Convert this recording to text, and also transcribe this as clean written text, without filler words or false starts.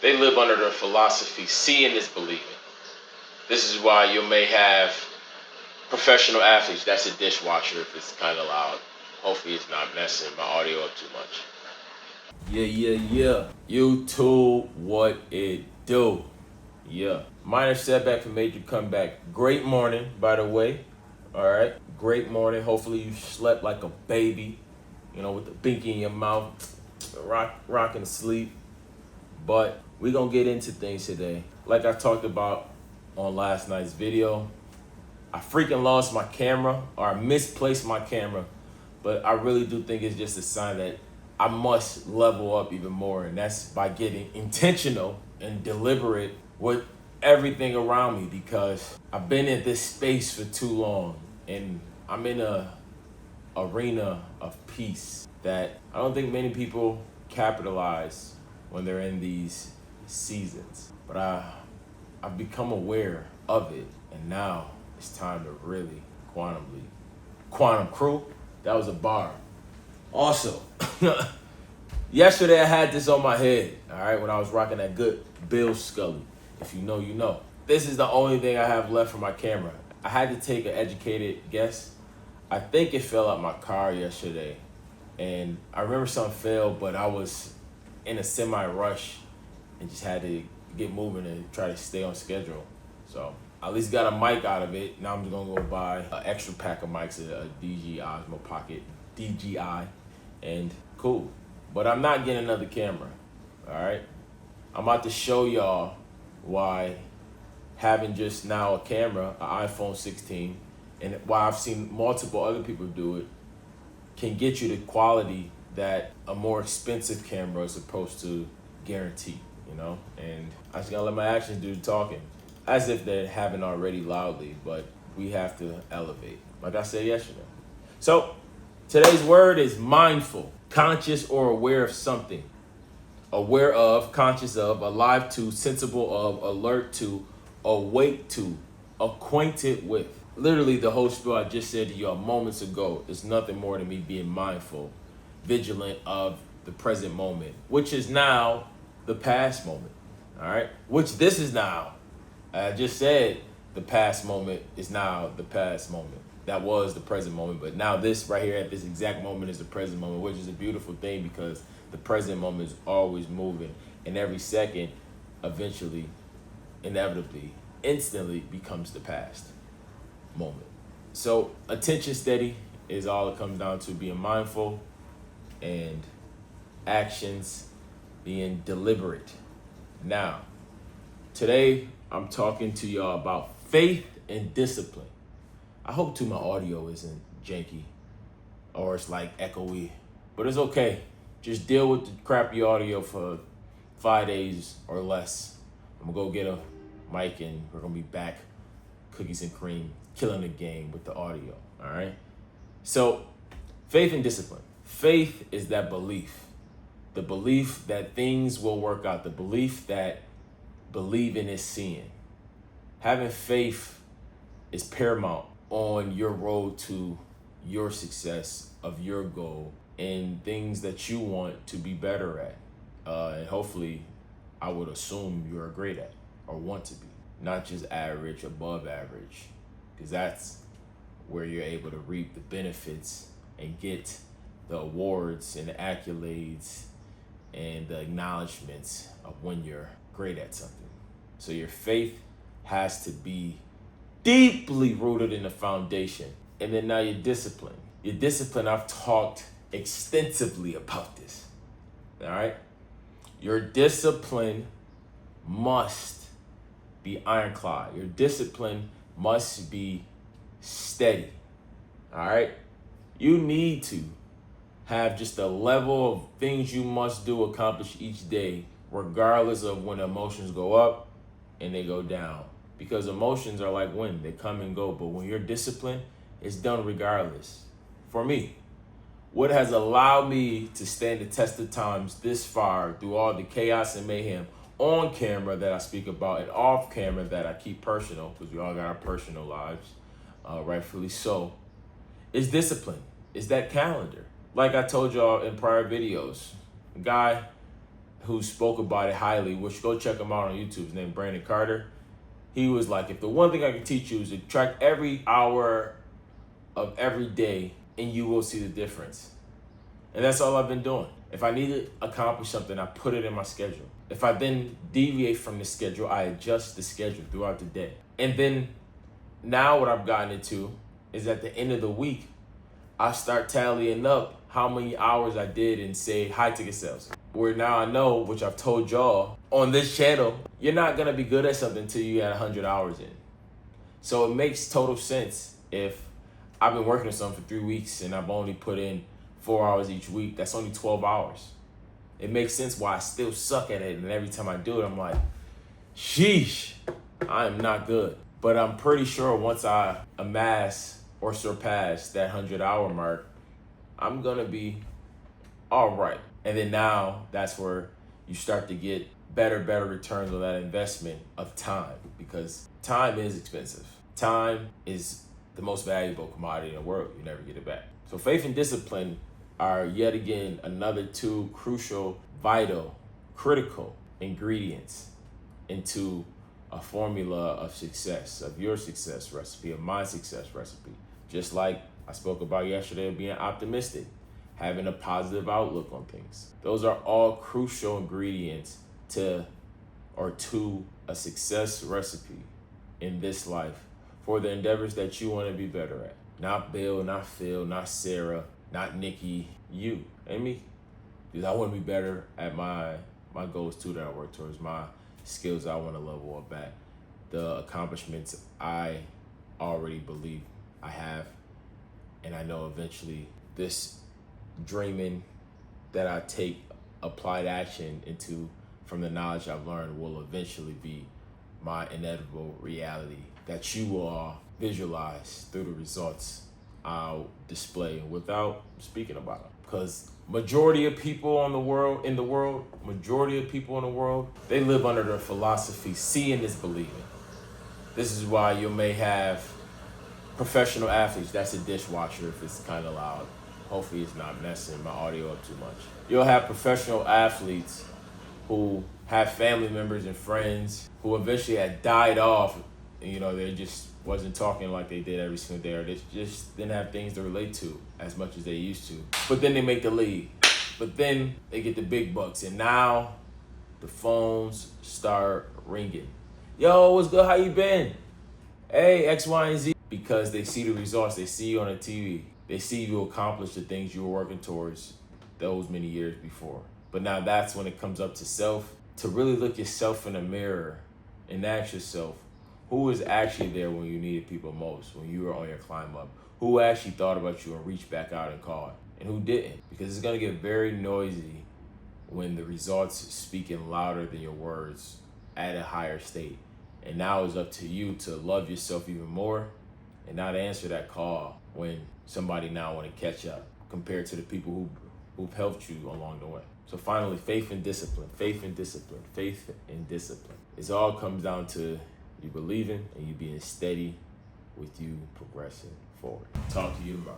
They live under the philosophy, seeing is believing. This is why you may have professional athletes. That's a dishwasher if it's kind of loud. Hopefully it's not messing my audio up too much. Yeah. YouTube, what it do? Yeah. Minor setback for major comeback. Great morning, by the way. All right. Great morning. Hopefully you slept like a baby, with the binky in your mouth, rocking to sleep. But we're going to get into things today. Like I talked about on last night's video, I freaking lost my camera, or I misplaced my camera. But I really do think it's just a sign that I must level up even more. And that's by getting intentional and deliberate with everything around me, because I've been in this space for too long. And I'm in a arena of peace that I don't think many people capitalize when they're in these seasons. But I've become aware of it, and now it's time to really quantum leap. Quantum crew, that was a bar. Also, yesterday I had this on my head, all right, when I was rocking that good Bill Scully. If you know, you know. This is the only thing I have left for my camera. I had to take an educated guess. I think it fell out my car yesterday, and I remember something fell, but I was in a semi-rush and just had to get moving and try to stay on schedule. So I at least got a mic out of it. Now I'm just gonna go buy an extra pack of mics at a DJI Osmo Pocket DJI, and cool. But I'm not getting another camera, all right? I'm about to show y'all why having just now a camera, an iPhone 16, and why I've seen multiple other people do it, can get you the quality that a more expensive camera is supposed to guarantee, And I just gotta let my actions do the talking, as if they haven't already loudly, but we have to elevate, like I said yesterday. So today's word is mindful, conscious or aware of something. Aware of, conscious of, alive to, sensible of, alert to, awake to, acquainted with. Literally the whole spiel I just said to y'all moments ago is nothing more than me being mindful, vigilant of the present moment, which is now the past moment, all right? Which this is now. I just said the past moment is now the past moment. That was the present moment, but now this right here at this exact moment is the present moment, which is a beautiful thing because the present moment is always moving, and every second eventually, inevitably, instantly becomes the past moment. So attention steady is all it comes down to, being mindful, and actions being deliberate. Now, today I'm talking to y'all about faith and discipline. I hope my audio isn't janky or it's like echoey, but it's okay. Just deal with the crappy audio for 5 days or less. I'm gonna go get a mic and we're gonna be back, cookies and cream, killing the game with the audio, all right? So, faith and discipline. Faith is that belief. The belief that things will work out. The belief that believing is seeing. Having faith is paramount on your road to your success of your goal and things that you want to be better at. And hopefully, I would assume you're great at or want to be. Not just average, above average. Because that's where you're able to reap the benefits and get the awards and the accolades and the acknowledgments of when you're great at something. So your faith has to be deeply rooted in the foundation. And then now your discipline. Your discipline, I've talked extensively about this, all right? Your discipline must be ironclad. Your discipline must be steady, all right? You need to have just a level of things you must do, accomplish each day, regardless of when emotions go up and they go down. Because emotions are like wind, they come and go. But when you're disciplined, it's done regardless. For me, what has allowed me to stand the test of times this far through all the chaos and mayhem on camera that I speak about and off camera that I keep personal, because we all got our personal lives, rightfully so, is discipline. Is that calendar. Like I told y'all in prior videos, a guy who spoke about it highly, which go check him out on YouTube. His name Brandon Carter. He was like, if the one thing I can teach you is to track every hour of every day and you will see the difference. And that's all I've been doing. If I need to accomplish something, I put it in my schedule. If I then deviate from the schedule, I adjust the schedule throughout the day. And then now what I've gotten into is at the end of the week, I start tallying up how many hours I did in, say, high ticket sales. Where now I know, which I've told y'all on this channel, you're not gonna be good at something until you add 100 hours in. So it makes total sense if I've been working on something for 3 weeks and I've only put in 4 hours each week. That's only 12 hours. It makes sense why I still suck at it, and every time I do it, I'm like, sheesh, I am not good. But I'm pretty sure once I amass or surpass that 100-hour mark, I'm gonna be all right. And then now that's where you start to get better returns on that investment of time, because time is expensive. Time is the most valuable commodity in the world. You never get it back. So faith and discipline are yet again another two crucial, vital, critical ingredients into a formula of success, of your success recipe, of my success recipe. Just like I spoke about yesterday, being optimistic, having a positive outlook on things. Those are all crucial ingredients to a success recipe in this life for the endeavors that you want to be better at. Not Bill, not Phil, not Sarah, not Nikki, you and me. Because I want to be better at my goals too that I work towards, my skills I want to level up at, the accomplishments I already believe I have. And I know eventually this dreaming that I take applied action into from the knowledge I've learned will eventually be my inevitable reality that you will all visualize through the results I'll display without speaking about them. Because majority of people in the world, they live under the philosophy, seeing is believing. This is why you may have professional athletes. That's a dishwasher if it's kind of loud. Hopefully it's not messing my audio up too much. You'll have professional athletes who have family members and friends who eventually had died off. You know, they just wasn't talking like they did every single day, or they just didn't have things to relate to as much as they used to. But then they make the league. But then they get the big bucks, and now the phones start ringing. Yo, what's good? How you been? Hey, X, Y, and Z. Because they see the results. They see you on the TV. They see you accomplish the things you were working towards those many years before. But now that's when it comes up to self, to really look yourself in the mirror and ask yourself, who was actually there when you needed people most, when you were on your climb up? Who actually thought about you and reached back out and called? And who didn't? Because it's gonna get very noisy when the results speaking louder than your words at a higher state. And now it's up to you to love yourself even more and not answer that call when somebody now want to catch up compared to the people who've helped you along the way. So finally, faith and discipline, faith and discipline, faith and discipline. It all comes down to you believing and you being steady with you progressing forward. Talk to you tomorrow.